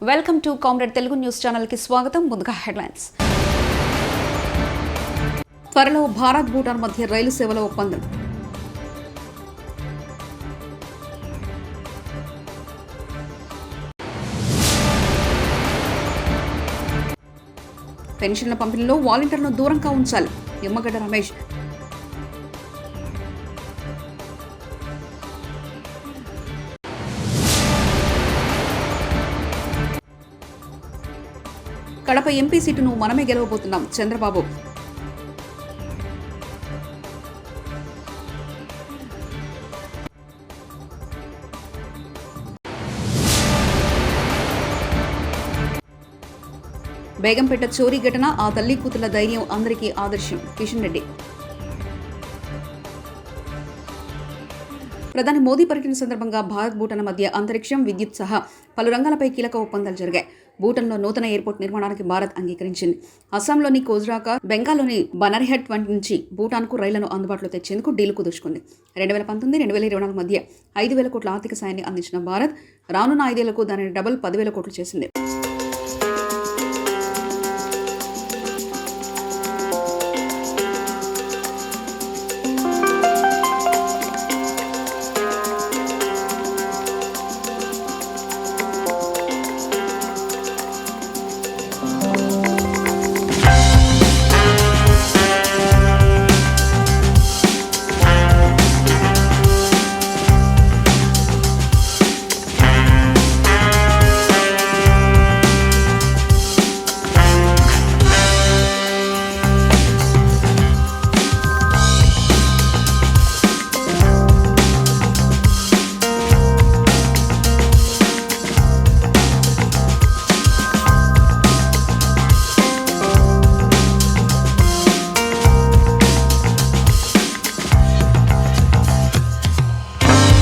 Welcome to comrade Telugu news channel కి స్వాగతం. ముందుగా హెడ్లైన్స్. త్వరలో భారత్ భూటాన్ మధ్య రైలు సేవల ఒప్పందం. పెన్షన్ల పంపిణీలో వాలంటీర్లను దూరంగా ఉంచాలి. నిమ్మగడ్డ రమేష్. కడప ఎంపీ సీటును మనమే గెలవబోతున్నాం. చంద్రబాబు. బేగంపేట చోరీ ఘటన, ఆ తల్లి కూతుళ్ల ధైర్యం అందరికీ ఆదర్శం. కిషన్ రెడ్డి. ప్రధాని మోదీ పర్యటన సందర్భంగా భారత్ భూటాన్ మధ్య అంతరిక్షం, విద్యుత్ సహా పలు రంగాలపై కీలక ఒప్పందాలు జరిగాయి. భూటాన్లో నూతన ఎయిర్పోర్ట్ నిర్మాణానికి భారత్ అంగీకరించింది. అస్సాంలోని కోజ్రాకా, బెంగాల్లోని బనర్హెట్ నుంచి భూటాన్కు రైళ్లను అందుబాటులో తెచ్చేందుకు డీల్ కుదుర్చుకుంది. 2019-2024 మధ్య 5,000 కోట్ల ఆర్థిక సాయాన్ని అందించిన భారత్ రానున్న 5 ఏళ్లకు దానిని డబుల్ 10,000 కోట్లు చేసింది.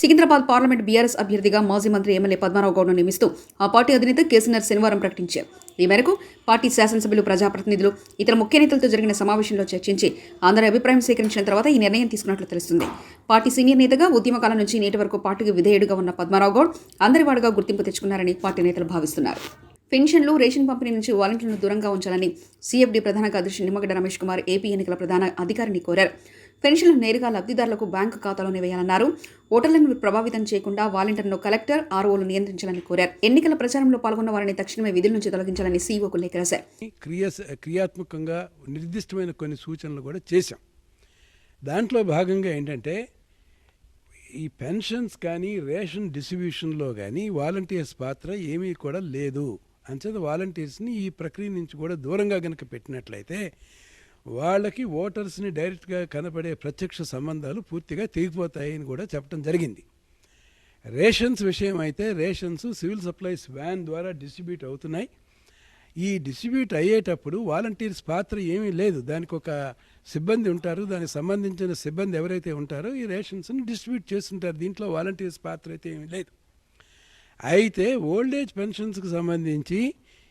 సికింద్రాబాద్ పార్లమెంట్ బీఆర్ఎస్ అభ్యర్థిగా మాజీ మంత్రి ఎమ్మెల్యే పద్మారావు గౌడ్ను నియమిస్తూ ఆ పార్టీ అధినేత కేసీఆర్ శనివారం ప్రకటించారు. ఈ మేరకు పార్టీ శాసనసభ్యులు, ప్రజాప్రతినిధులు, ఇతర ముఖ్య నేతలతో జరిగిన సమావేశంలో చర్చించి అందరి అభిప్రాయం సేకరించిన తర్వాత ఈ నిర్ణయం తీసుకున్నట్లు తెలుస్తుంది. పార్టీ సీనియర్ నేతగా ఉద్యమకాలం నుంచి నేటి వరకు పార్టీకి విధేయుడుగా ఉన్న పద్మారావు గౌడ్ అందరివాడుగా గుర్తింపు తెచ్చుకున్నారని పార్టీ నేతలు భావిస్తున్నారు. పెన్షన్లు, రేషన్ పంపిణీ నుంచి వాలంటీర్లను దూరంగా ఉంచాలని సీఎఫ్డీ ప్రధాన కార్యదర్శి నిమ్మగడ్డ రమేష్ కుమార్ ఏపీ ఎన్నికల ప్రధాన అధికారిని కోరారు. పెన్షన్లు నేరుగా లబ్ధిదారులకు బ్యాంకు ఖాతాలోనే వేయాలన్నారు. ఓటర్లను ప్రభావితం చేయకుండా వాలంటీర్ను కలెక్టర్, ఆర్ఓలు నియంత్రించాలని కోరారు. ఎన్నికల ప్రచారంలో పాల్గొన్న వారిని తక్షణమే విధుల నుంచి తొలగించాలని సీఈఓకు లేఖ రాశారు. క్రియాత్మకంగా నిర్దిష్టమైన కొన్ని సూచనలు కూడా చేశాం. దాంట్లో భాగంగా ఏంటంటే ఈ పెన్షన్స్ కానీ రేషన్ డిస్ట్రిబ్యూషన్లో కానీ వాలంటీర్స్ పాత్ర ఏమీ కూడా లేదు. అంచేత వాలంటీర్స్ని ఈ ప్రక్రియ నుంచి కూడా దూరంగా కనుక పెట్టినట్లయితే వాళ్ళకి ఓటర్స్ని డైరెక్ట్గా కనపడే ప్రత్యక్ష సంబంధాలు పూర్తిగా తెగిపోతాయని కూడా చెప్పడం జరిగింది. రేషన్స్ విషయం అయితే రేషన్స్ సివిల్ సప్లైస్ వ్యాన్ ద్వారా డిస్ట్రిబ్యూట్ అవుతున్నాయి. ఈ డిస్ట్రిబ్యూట్ అయ్యేటప్పుడు వాలంటీర్స్ పాత్ర ఏమీ లేదు. దానికి ఒక సిబ్బంది ఉంటారు. దానికి సంబంధించిన సిబ్బంది ఎవరైతే ఉంటారో ఈ రేషన్స్ని డిస్ట్రిబ్యూట్ చేస్తుంటారు. దీంట్లో వాలంటీర్స్ పాత్ర అయితే ఏమీ లేదు. అయితే ఓల్డేజ్ పెన్షన్స్కి సంబంధించి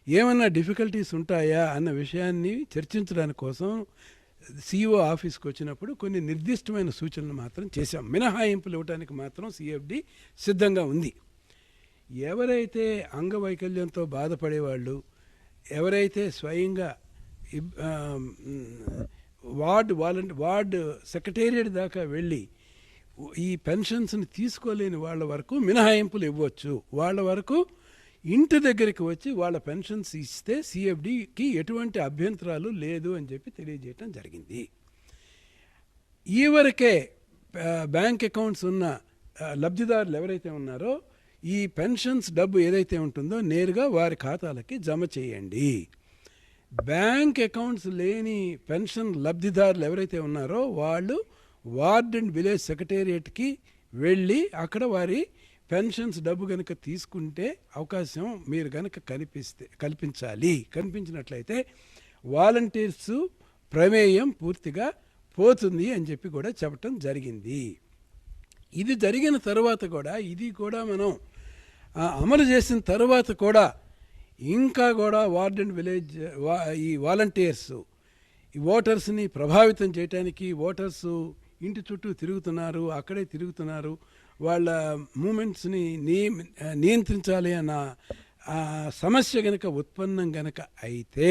ఏమన్నా డిఫికల్టీస్ ఉంటాయా అన్న విషయాన్ని చర్చించడానికి కోసం సిఇఓ ఆఫీస్కి వచ్చినప్పుడు కొన్ని నిర్దిష్టమైన సూచనలు మాత్రం చేశాం. మినహాయింపులు ఇవ్వడానికి మాత్రం సిఎఫ్డి సిద్ధంగా ఉంది. ఎవరైతే అంగవైకల్యంతో బాధపడేవాళ్ళు, ఎవరైతే స్వయంగా వార్డు సెక్రటేరియట్ దాకా వెళ్ళి ఈ పెన్షన్స్ని తీసుకోలేని వాళ్ళ వరకు మినహాయింపులు ఇవ్వచ్చు. వాళ్ళ వరకు ఇంటి దగ్గరికి వచ్చి వాళ్ళ పెన్షన్స్ ఇస్తే సిఎఫ్డికి ఎటువంటి అభ్యంతరాలు లేదు అని చెప్పి తెలియజేయటం జరిగింది. ఈవరకే బ్యాంక్ అకౌంట్స్ ఉన్న లబ్ధిదారులు ఎవరైతే ఉన్నారో ఈ పెన్షన్స్ డబ్బు ఏదైతే ఉంటుందో నేరుగా వారి ఖాతాలకి జమ చేయండి. బ్యాంక్ అకౌంట్స్ లేని పెన్షన్ లబ్ధిదారులు ఎవరైతే ఉన్నారో వాళ్ళు వార్డ్ అండ్ విలేజ్ సెక్రటేరియట్కి వెళ్ళి అక్కడ వారి పెన్షన్స్ డబ్బు కనుక తీసుకుంటే అవకాశం మీరు కనుక కల్పించాలి. కల్పించినట్లయితే వాలంటీర్స్ ప్రమేయం పూర్తిగా పోతుంది అని చెప్పి కూడా చెప్పటం జరిగింది. ఇది జరిగిన తర్వాత కూడా ఇది కూడా మనం అమలు చేసిన తర్వాత కూడా ఇంకా కూడా వార్డ్ అండ్ విలేజ్ ఈ వాలంటీర్స్ ఈ ఓటర్స్ని ప్రభావితం చేయడానికి ఓటర్స్ ఇంటి చుట్టూ తిరుగుతున్నారు, అక్కడే తిరుగుతున్నారు, వాళ్ళ మూమెంట్స్ని నియంత్రించాలి అన్న ఆ సమస్య గనక ఉత్పన్నం గనక అయితే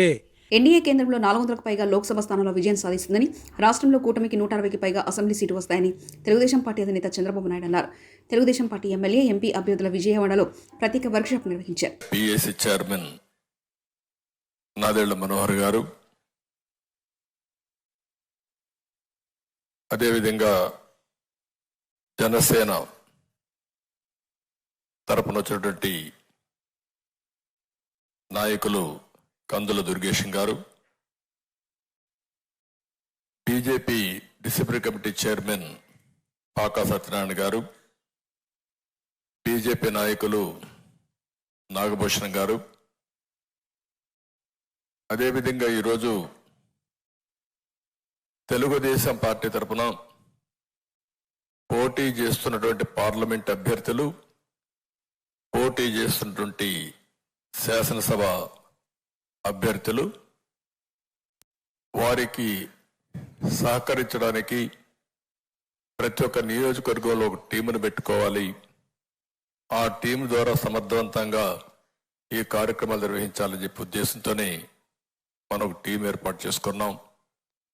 ఎన్డీఏ కేంద్రంలో 400కు పైగా లోక్సభ స్థానాల్లో విజయం సాధిస్తుందని, రాష్ట్రంలో కూటమికి 160కి పైగా అసెంబ్లీ సీటు వస్తాయని తెలుగుదేశం పార్టీ అధినేత చంద్రబాబు నాయుడు అన్నారు. తెలుగుదేశం పార్టీ ఎమ్మెల్యే, ఎంపీ అభ్యర్థుల విజయవాడలో ప్రత్యేక వర్క్షాప్ నిర్వహించారు. పిఎస్సి చైర్మన్ నాదెళ్ల మనోహర్ గారు, అదేవిధంగా జనసేన తరపున వచ్చినటువంటి నాయకులు కందుల దుర్గేశం గారు, BJP discipline committee chairman pak Satyanarayana గారు, బీజేపీ నాయకులు నాగభూషణం గారు, అదేవిధంగా ఈరోజు తెలుగుదేశం పార్టీ తరఫున పోటీ చేస్తున్నటువంటి పార్లమెంట్ అభ్యర్థులు, పోటీ చేస్తున్నటువంటి శాసనసభ అభ్యర్థులు, వారికి సహకరించడానికి ప్రతి ఒక్క నియోజకవర్గంలో ఒక టీమును పెట్టుకోవాలి. ఆ టీం ద్వారా సమర్థవంతంగా ఈ కార్యక్రమాలు నిర్వహించాలని చెప్పి ఉద్దేశంతోనే మనం ఒక టీం ఏర్పాటు చేసుకున్నాం.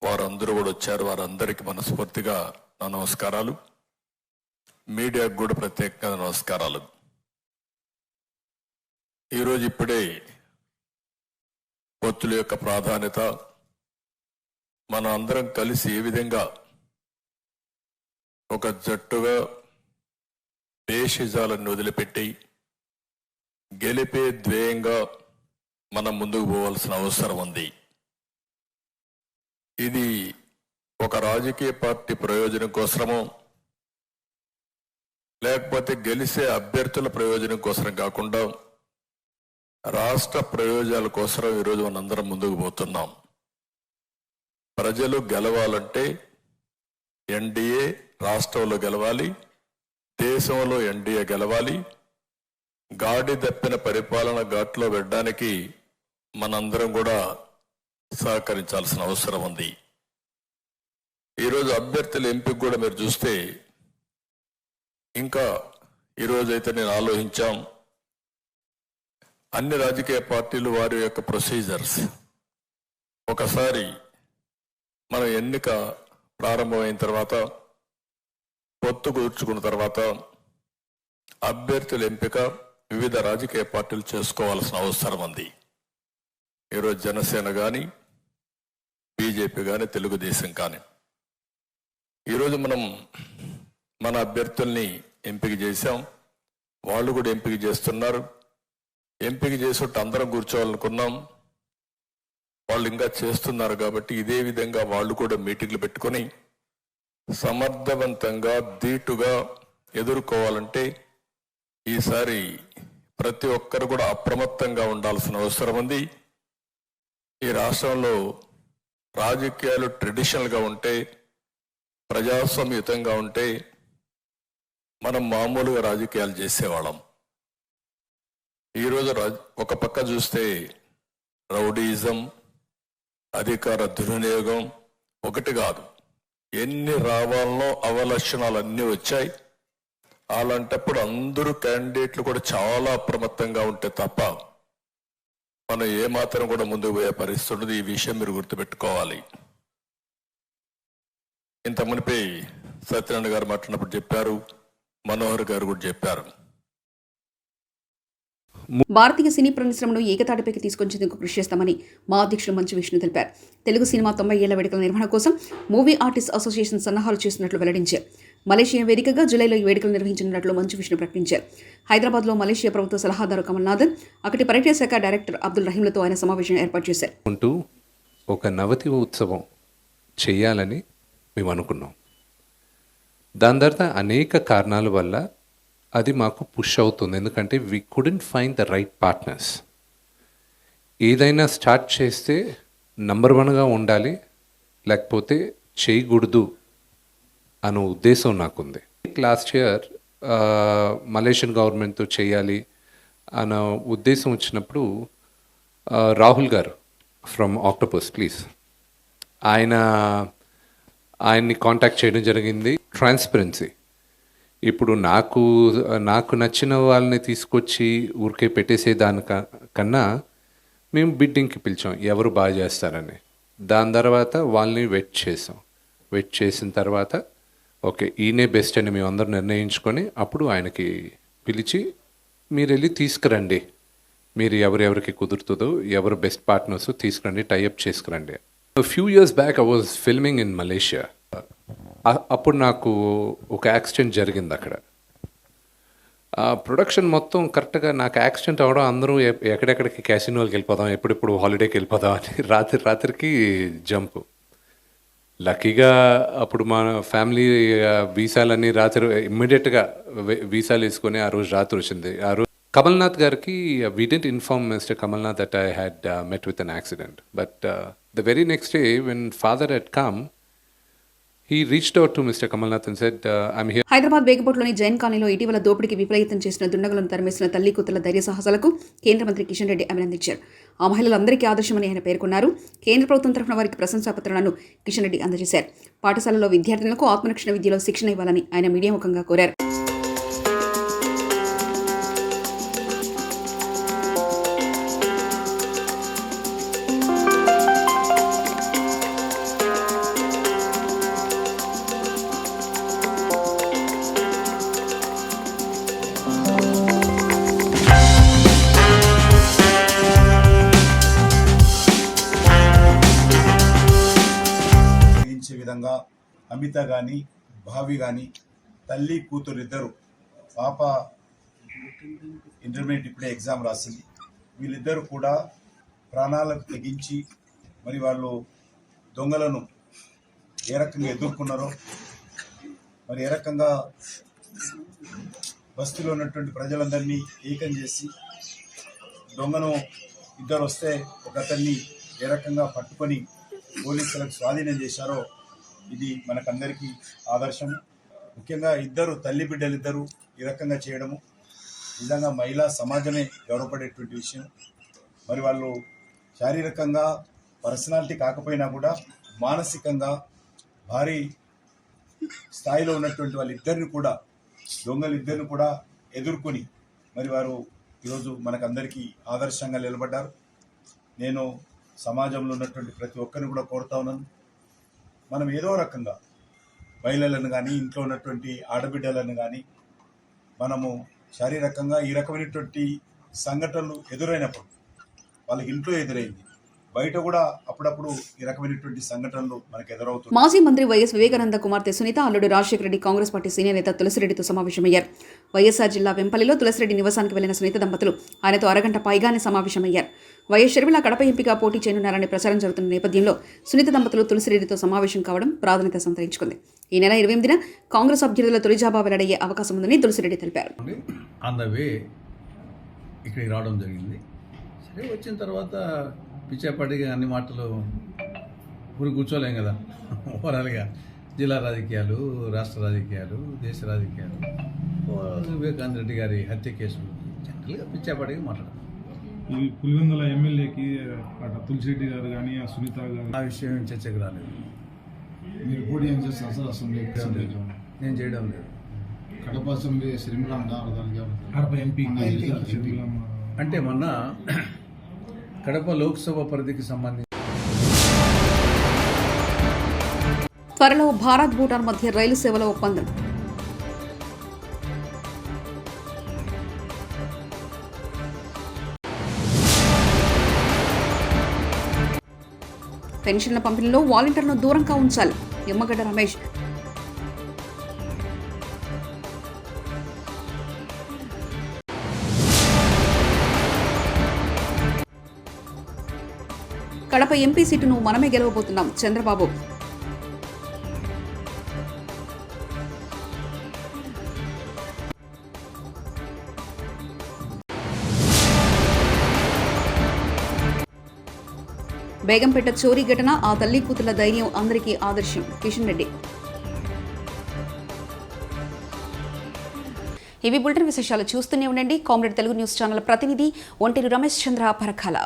వారందరూ కూడా వచ్చారు. వారందరికీ మనస్ఫూర్తిగా నా నమస్కారాలు. మీడియాకు కూడా ప్రత్యేకంగా నమస్కారాలు. ఈరోజు ఇప్పుడే పొత్తుల యొక్క ప్రాధాన్యత, మనం అందరం కలిసి ఏ విధంగా ఒక జట్టుగా భేషజాలను వదిలిపెట్టి గెలిపే ధ్యేయంగా మనం ముందుకు పోవాల్సిన అవసరం ఉంది. ఇది ఒక రాజకీయ పార్టీ ప్రయోజనం కోసమో లేకపోతే గెలిచే అభ్యర్థుల ప్రయోజనం కోసం కాకుండా రాష్ట్ర ప్రయోజనాల కోసం ఈరోజు మనందరం ముందుకు పోతున్నాం. ప్రజలు గెలవాలంటే ఎన్డీఏ రాష్ట్రంలో గెలవాలి, దేశంలో ఎన్డీఏ గెలవాలి. గాడి తప్పిన పరిపాలన ఘాట్లో పెట్టడానికి మనందరం కూడా సహకరించాల్సిన అవసరం ఉంది. ఈరోజు అభ్యర్థుల ఎంపిక కూడా మీరు చూస్తే, ఇంకా ఈరోజైతే నేను ఆలోచించాం, అన్ని రాజకీయ పార్టీలు వారి యొక్క ప్రొసీజర్స్ ఒకసారి మన ఎన్నిక ప్రారంభమైన తర్వాత, పొత్తు కూర్చుకున్న తర్వాత అభ్యర్థుల ఎంపిక వివిధ రాజకీయ పార్టీలు చేసుకోవాల్సిన అవసరం ఉంది. ఈరోజు జనసేన కానీ, బీజేపీ కానీ, తెలుగుదేశం కానీ, ఈరోజు మనం మన అభ్యర్థుల్ని ఎంపిక చేశాం. వాళ్ళు కూడా ఎంపిక చేస్తున్నారు. ఎంపిక చేసేట్టు అందరం కూర్చోవాలనుకున్నాం. వాళ్ళు ఇంకా చేస్తున్నారు కాబట్టి ఇదే విధంగా వాళ్ళు కూడా మీటింగ్లు పెట్టుకొని సమర్థవంతంగా ధీటుగా ఎదుర్కోవాలంటే ఈసారి ప్రతి ఒక్కరు కూడా అప్రమత్తంగా ఉండాల్సిన అవసరం ఉంది. ఈ రాష్ట్రంలో రాజకీయాలు ట్రెడిషనల్గా ఉంటే, ప్రజాస్వామ్యయుతంగా ఉంటే మనం మామూలుగా రాజకీయాలు చేసేవాళ్ళం. ఈరోజు ఒక పక్క చూస్తే రౌడీయిజం, అధికార దుర్వినియోగం ఒకటి కాదు, ఎన్ని రావాలనో అవలక్షణాలు అన్నీ వచ్చాయి. అలాంటప్పుడు అందరూ క్యాండిడేట్లు కూడా చాలా అప్రమత్తంగా ఉంటే తప్ప మనం ఏమాత్రం కూడా ముందుకు పోయే పరిస్థితి ఉండదు. ఈ విషయం మీరు గుర్తుపెట్టుకోవాలి. ఇంత మునిపై సత్యనారాయణ గారు మాట్లాడినప్పుడు చెప్పారు, మనోహర్ గారు కూడా చెప్పారు. భారతీయ సినీ పరిశ్రమను ఏకతాటిపైకి తీసుకొచ్చేందుకు కృషి చేస్తామని మా అధ్యక్షుడు మంచు విష్ణు తెలిపారు. తెలుగు సినిమా 90 ఏళ్ల వేడుకల నిర్వహణ కోసం మూవీ ఆర్టిస్ట్ అసోసియేషన్ సన్నాహాలు చేస్తున్నట్లు వెల్లడించారు. మలేషియా వేదికగా జూలైలో ఈ వేడుకలు నిర్వహించనున్నట్లు మంచు విష్ణు ప్రకటించారు. హైదరాబాద్లో మలేషియా ప్రభుత్వ సలహాదారు కమల్నాథన్, అక్కడి పర్యాటక శాఖ డైరెక్టర్ అబ్దుల్ రహీంలతో ఆయన సమావేశం ఏర్పాటు చేశారు. ఒక నవతి ఉత్సవం చేయాలని మేము అనుకున్నాం. దాని తర్వాత అనేక కారణాల వల్ల అది మాకు పుష్ అవుతుంది. ఎందుకంటే we couldn't find the right partners. ఏదైనా స్టార్ట్ చేస్తే నంబర్ 1గా ఉండాలి, లేకపోతే చేయకూడదు అనే ఉద్దేశం నాకుంది. లాస్ట్ ఇయర్ మలేషియన్ గవర్నమెంట్తో చేయాలి అన్న ఉద్దేశం వచ్చినప్పుడు రాహుల్ గారు ఫ్రమ్ ఆక్టోపస్ ప్లీజ్ ఆయన్ని కాంటాక్ట్ చేయడం జరిగింది. ట్రాన్స్పరెన్సీ ఇప్పుడు నాకు నచ్చిన వాళ్ళని తీసుకొచ్చి ఊరికే పెట్టేసే కన్నా మేము బిడ్డింగ్కి పిలిచాం ఎవరు బాగా చేస్తారని. దాని తర్వాత వాళ్ళని వెయిట్ చేసిన తర్వాత ఓకే ఈయనే బెస్ట్ అని మేము అందరూ నిర్ణయించుకొని అప్పుడు ఆయనకి పిలిచి మీరు వెళ్ళి తీసుకురండి, మీరు ఎవరెవరికి కుదురుతుందో ఎవరు బెస్ట్ పార్ట్నర్స్ తీసుకురండి, టైఅప్ చేసుకురండి. Few years back I was filming in Malaysia. అప్పుడు నాకు ఒక యాక్సిడెంట్ జరిగింది అక్కడ. ప్రొడక్షన్ మొత్తం కరెక్ట్గా నాకు యాక్సిడెంట్ అవ్వడం అందరూ ఎక్కడెక్కడికి క్యాసినోకి వెళ్ళిపోదాం, ఎప్పుడెప్పుడు హాలిడేకి వెళ్ళిపోదాం అని రాత్రికి జంప్. లక్కీగా అప్పుడు మా ఫ్యామిలీ వీసాలన్నీ రాత్రి ఇమ్మీడియట్గా వీసాలు వేసుకొని ఆ రోజు రాత్రి వచ్చింది. ఆ రోజు కమల్నాథ్ గారికి we didn't inform mister Kamal Nath that I had met with an accident. But the very next day when father head come, he reached out to Mr. Kamalnath and said, I'm here. Hyderabad బేగపూట్లోని జైన్ కాలనీలో ఇటీవల దోపిడీకి విఫలయత్నం చేసిన దుండగులను తరిమేసిన తల్లి కూతుల ధైర్య సాహసాలకు కేంద్ర మంత్రి కిషన్ రెడ్డి అభినందించారు. ఆ మహిళలందరికీ ఆదర్శమని ఆయన పేర్కొన్నారు. కేంద్ర ప్రభుత్వం తరఫున వారికి ప్రశంసాపత్రాలను కిషన్ రెడ్డి అందజేశారు. పాఠశాలలో విద్యార్థులకు ఆత్మరక్షణ విద్యలో శిక్షణ ఇవ్వాలని ఆయన మీడియా ముఖంగా కోరారు. విధంగా అమిత కానీ భావి కానీ తల్లి కూతురు ఇద్దరు, పాప ఇంటర్మీడియట్ ఇప్పుడే ఎగ్జామ్ రాసింది, వీళ్ళిద్దరూ కూడా ప్రాణాలకు తెగించి మరి వాళ్ళు దొంగలను ఏ రకంగా ఎదుర్కొన్నారో, మరి ఏ రకంగా బస్తీలో ఉన్నటువంటి ప్రజలందరినీ ఏకం చేసి దొంగను ఇద్దరు వస్తే ఒక అతన్ని ఏ రకంగా పట్టుకొని పోలీసులకు స్వాధీనం చేశారో ఇది మనకందరికీ ఆదర్శం. ముఖ్యంగా ఇద్దరు తల్లి బిడ్డలిద్దరూ ఈ రకంగా చేయడము నిజంగా మహిళా సమాజమే గౌరవపడేటువంటి విషయం. మరి వాళ్ళు శారీరకంగా పర్సనాలిటీ కాకపోయినా కూడా మానసికంగా భారీ స్థాయిలో ఉన్నటువంటి వాళ్ళిద్దరిని కూడా దొంగలిద్దరిని కూడా ఎదుర్కొని మరి వారు ఈరోజు మనకందరికీ ఆదర్శంగా నిలబడ్డారు. నేను సమాజంలో ఉన్నటువంటి ప్రతి ఒక్కరిని కూడా కోరుతా ఉన్నాను, మనం ఏదో రకంగా మహిళలను కానీ ఇంట్లో ఉన్నటువంటి ఆడబిడ్డలను కానీ మనము శారీరకంగా ఈ రకమైనటువంటి సంఘటనలు ఎదురైనప్పుడు, వాళ్ళకి ఇంట్లో ఎదురైంది, బయట కూడా అప్పుడప్పుడు ఈ రకమైనటువంటి సంఘటనలు మనకు ఎదురవుతుంది. మాజీ మంత్రి వైఎస్ వివేకానంద కుమార్తె సునీత అల్లుడు రాజశేఖర రెడ్డి కాంగ్రెస్ పార్టీ సీనియర్ నేత తులసిరెడ్డితో సమావేశమయ్యారు. వైఎస్ఆర్ జిల్లా వెంపల్లిలో తులసిరెడ్డి నివాసానికి వెళ్లిన సునీత దంపతులు ఆయనతో అరగంట పైగానే సమావేశమయ్యారు. వైఎస్ షర్మిల కడప ఎంపీగా పోటీ చేయనున్నారనే ప్రచారం జరుగుతున్న నేపథ్యంలో సునీత దంపతులు తులసిరెడ్డితో సమావేశం కావడం ప్రాధాన్యత సంతరించుకుంది. ఈ నెల 28న కాంగ్రెస్ అభ్యర్థుల తొలి జాబా వెల్లడయ్యే అవకాశం ఉందని తులసిరెడ్డి తెలిపారు. ఇక్కడికి రావడం జరిగింది. సరే, వచ్చిన తర్వాత పిచ్చాపాటిగా అన్ని మాటలు ఊరు కూర్చోలేం కదా. ఓవరాల్గా జిల్లా రాజకీయాలు, రాష్ట్ర రాజకీయాలు, దేశ రాజకీయాలు, వివేకానంద రెడ్డి గారి హత్య కేసు జనరల్గా పిచ్చాపాటిగా మాట్లాడారు. ఈ పులివెందుల ఎమ్మెల్యేకి అటు తులసిరెడ్డి గారు కానీ సునీత గారు ఆ విషయం చర్చకు రాలేదు. మీరు పోటీ ఏం చేస్తారు సార్ అసెంబ్లీ? నేను చేయడం లేదు. కడప అసెంబ్లీ శ్రీమలం కడప ఎంపీ అంటే మొన్న కడప లోక్సభ పరిధికి సంబంధించి త్వరలో భారత్ భూటాన్ మధ్య రైలు సేవల ఒప్పందం. పెన్షన్ల పంపిణీలో వాలంటీర్లను దూరంగా ఉంచాలి. నిమ్మగడ్డ రమేష్. కడప ఎంపీ సీటును మనమే గెలవబోతున్నాం చంద్రబాబు. బేగంపేట చోరీ ఘటన, ఆ తల్లి కూతుల ధైర్యం అందరికీ ఆదర్శం. కిషన్ రెడ్డి. ఇవి బులెటిన్ విశేషాలు. చూస్తూనే ఉండండి కామ్రేడ్ తెలుగు న్యూస్ ఛానల్ ప్రతినిధి ఒంటేరు రమేష్ చంద్ర పరకాల.